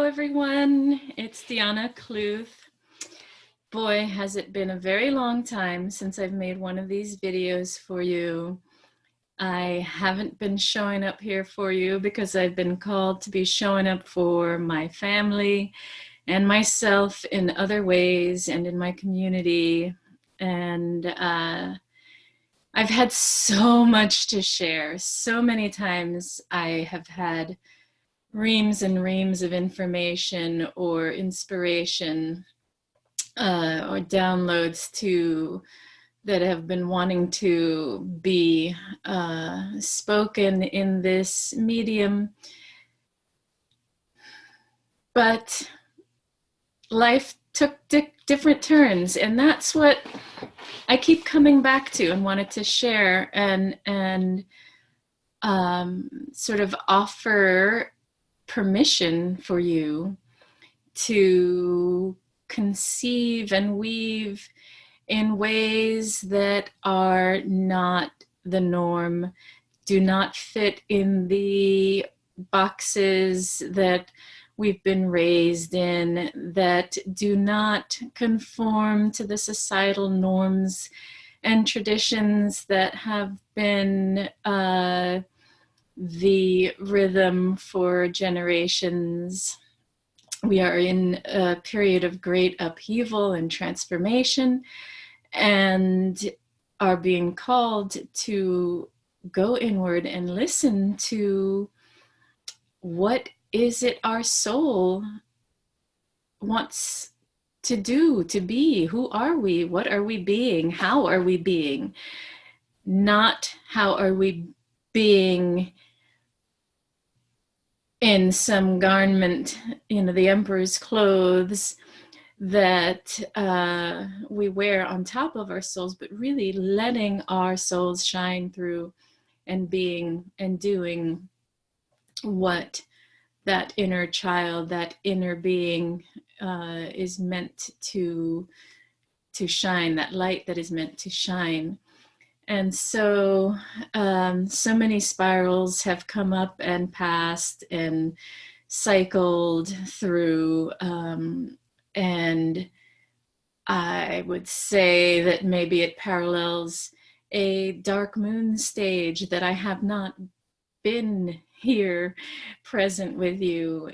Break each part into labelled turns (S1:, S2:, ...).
S1: everyone. It's Deanna Cluth. Boy, has it been a very long time since I've made one of these videos for you. I haven't been showing up here for you because I've been called to be showing up for my family and myself in other ways and in my community. And I've had so much to share. So many times I have had reams and reams of information or inspiration or downloads that have been wanting to be spoken in this medium. But life took different turns, and that's what I keep coming back to and wanted to share and sort of offer permission for you to conceive and weave in ways that are not the norm, do not fit in the boxes that we've been raised in, that do not conform to the societal norms and traditions that have been the rhythm for generations. We are in a period of great upheaval and transformation, and are being called to go inward and listen to what is it our soul wants to do, to be. Who are we? What are we being? How are we being? Not how are we being in some garment, the emperor's clothes that we wear on top of our souls, but really letting our souls shine through and being and doing what that inner child, that inner being is meant to shine, that light that is meant to shine. And so, so many spirals have come up and passed and cycled through. And I would say that maybe it parallels a dark moon stage that I have not been here present with you,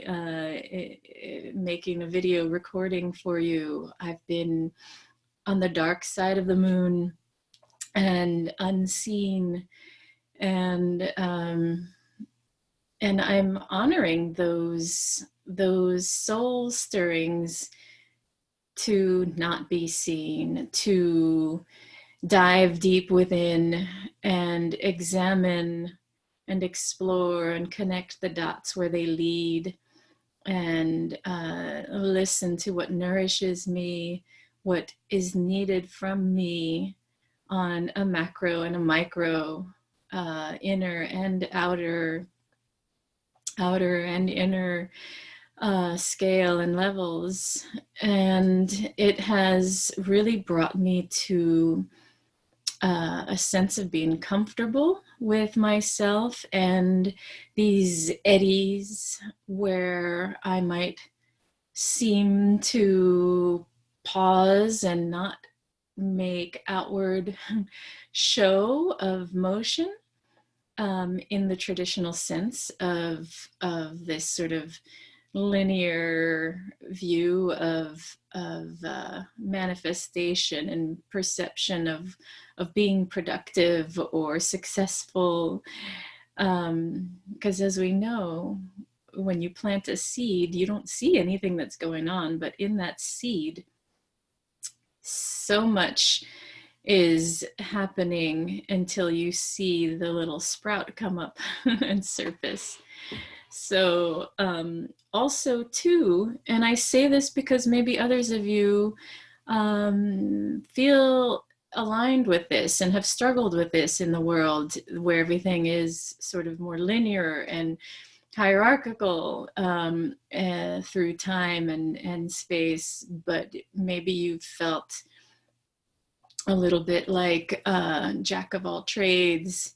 S1: making a video recording for you. I've been on the dark side of the moon and unseen, and I'm honoring those soul stirrings to not be seen, to dive deep within and examine and explore and connect the dots where they lead, and listen to what nourishes me, what is needed from me on a macro and a micro, inner and outer and inner scale and levels. And it has really brought me to a sense of being comfortable with myself and these eddies where I might seem to pause and not make outward show of motion in the traditional sense of this sort of linear view of manifestation and perception of being productive or successful, because as we know, when you plant a seed, you don't see anything that's going on, but in that seed so much is happening until you see the little sprout come up and surface. So also too, and I say this because maybe others of you feel aligned with this and have struggled with this in the world where everything is sort of more linear and hierarchical through time and space, but maybe you've felt a little bit like jack of all trades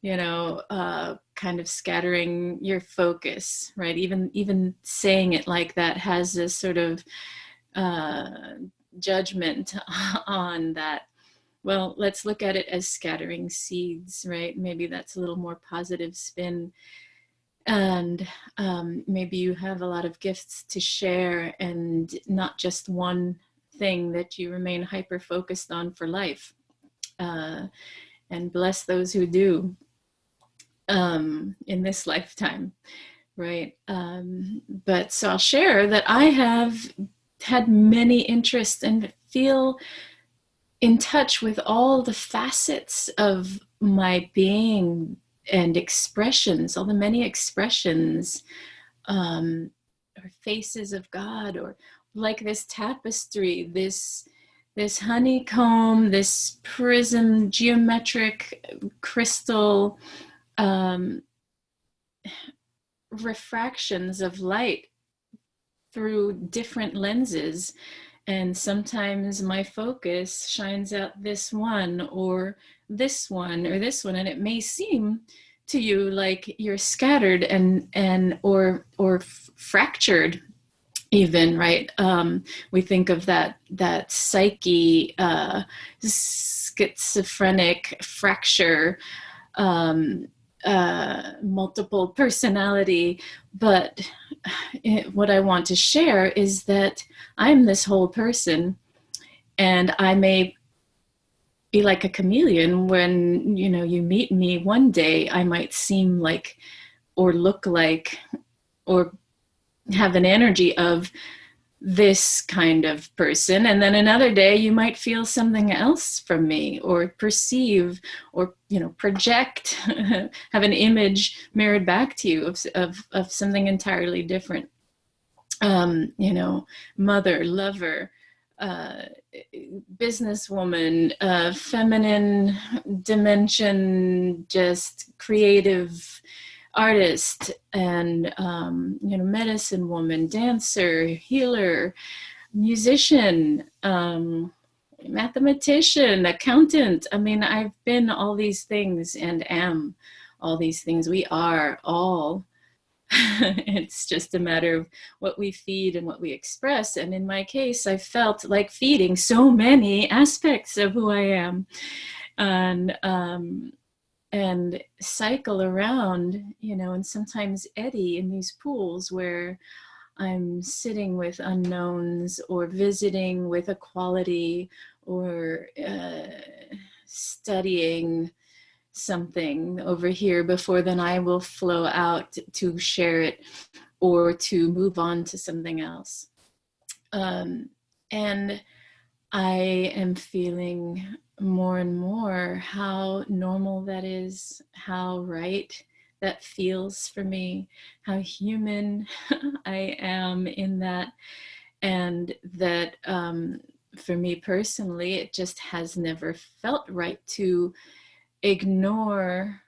S1: kind of scattering your focus, right? Even saying it like that has this sort of judgment on that. Well, let's look at it as scattering seeds, right? Maybe that's a little more positive spin. And maybe you have a lot of gifts to share and not just one thing that you remain hyper focused on for life. And bless those who do in this lifetime, right? But so I'll share that I have had many interests and feel in touch with all the facets of my being and expressions, all the many expressions, or faces of God, or like this tapestry, this honeycomb, this prism, geometric crystal refractions of light through different lenses. And sometimes my focus shines out this one or this one or this one, and it may seem to you like you're scattered or fractured, even, right? We think of that psyche, schizophrenic fracture, multiple personality. But what I want to share is that I'm this whole person, and I may be like a chameleon. When you meet me one day, I might seem like or look like or have an energy of this kind of person, and then another day you might feel something else from me, or perceive, or project have an image mirrored back to you of something entirely different. Mother, lover, businesswoman, feminine dimension, just creative artist, and medicine woman, dancer, healer, musician, mathematician, accountant. I mean, I've been all these things and am all these things. We are all. It's just a matter of what we feed and what we express. And in my case, I felt like feeding so many aspects of who I am. And cycle around, and sometimes eddy in these pools where I'm sitting with unknowns, or visiting with a quality, or studying something over here before then I will flow out to share it or to move on to something else. And I am feeling more and more how normal that is, how right that feels for me, how human I am in that, and that for me personally, it just has never felt right to ignore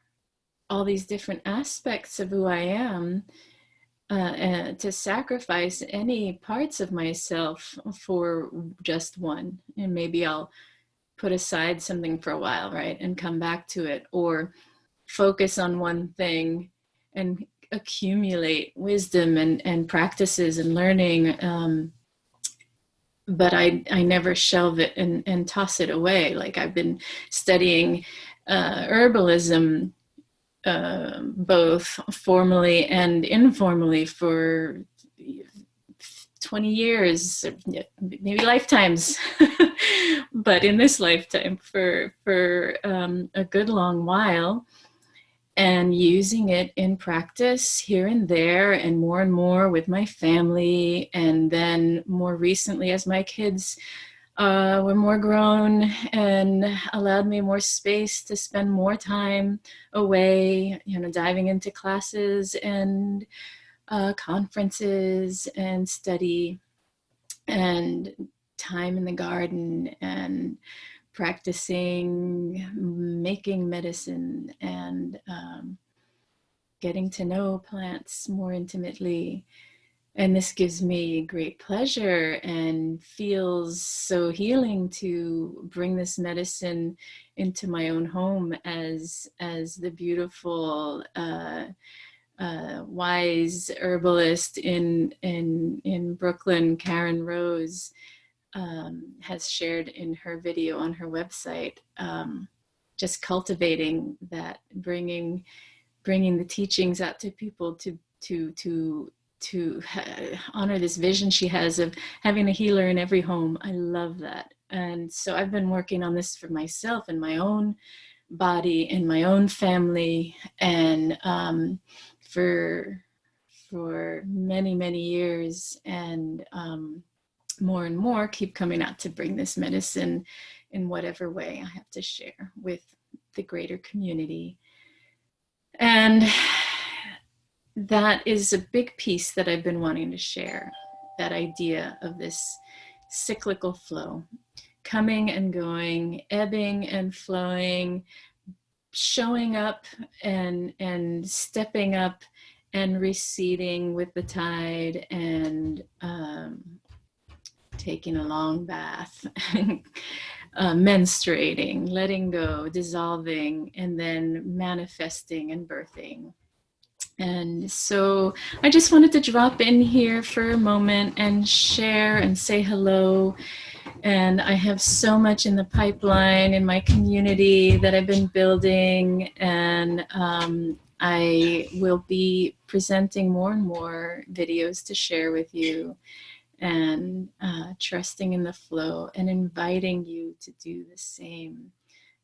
S1: all these different aspects of who I am, and to sacrifice any parts of myself for just one. And maybe I'll put aside something for a while, right, and come back to it, or focus on one thing and accumulate wisdom and practices and learning. But I never shelve it and toss it away. Like, I've been studying herbalism, both formally and informally, for 20 years, maybe lifetimes, but in this lifetime for a good long while, and using it in practice here and there, and more with my family. And then more recently, as my kids were more grown and allowed me more space to spend more time away, diving into classes and conferences and study and time in the garden and practicing making medicine and getting to know plants more intimately. And this gives me great pleasure and feels so healing to bring this medicine into my own home as the beautiful wise herbalist in Brooklyn, Karen Rose, has shared in her video on her website. Just cultivating that, bringing the teachings out to people to honor this vision she has of having a healer in every home. I love that. And so I've been working on this for myself and my own body and my own family, and for many years, and more and more keep coming out to bring this medicine in whatever way I have to share with the greater community. And that is a big piece that I've been wanting to share, that idea of this cyclical flow, coming and going, ebbing and flowing, showing up and stepping up and receding with the tide, and taking a long bath, menstruating, letting go, dissolving, and then manifesting and birthing. And so I just wanted to drop in here for a moment and share and say hello. And I have so much in the pipeline in my community that I've been building, and I will be presenting more and more videos to share with you, and trusting in the flow and inviting you to do the same.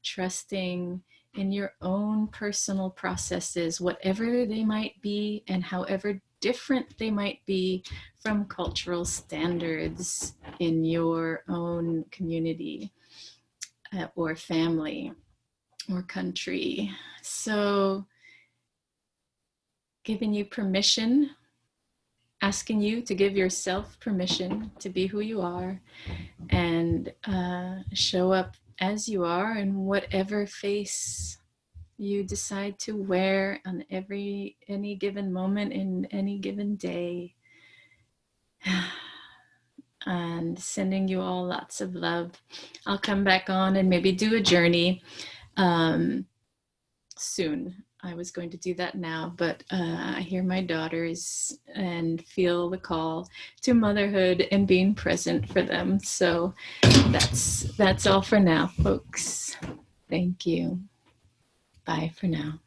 S1: Trusting in your own personal processes, whatever they might be and however different they might be from cultural standards in your own community or family or country. So giving you permission, asking you to give yourself permission to be who you are, and show up as you are in whatever face you decide to wear on any given moment in any given day. And sending you all lots of love. I'll come back on and maybe do a journey soon. I was going to do that now, but I hear my daughters and feel the call to motherhood and being present for them. So that's all for now, folks. Thank you. Bye for now.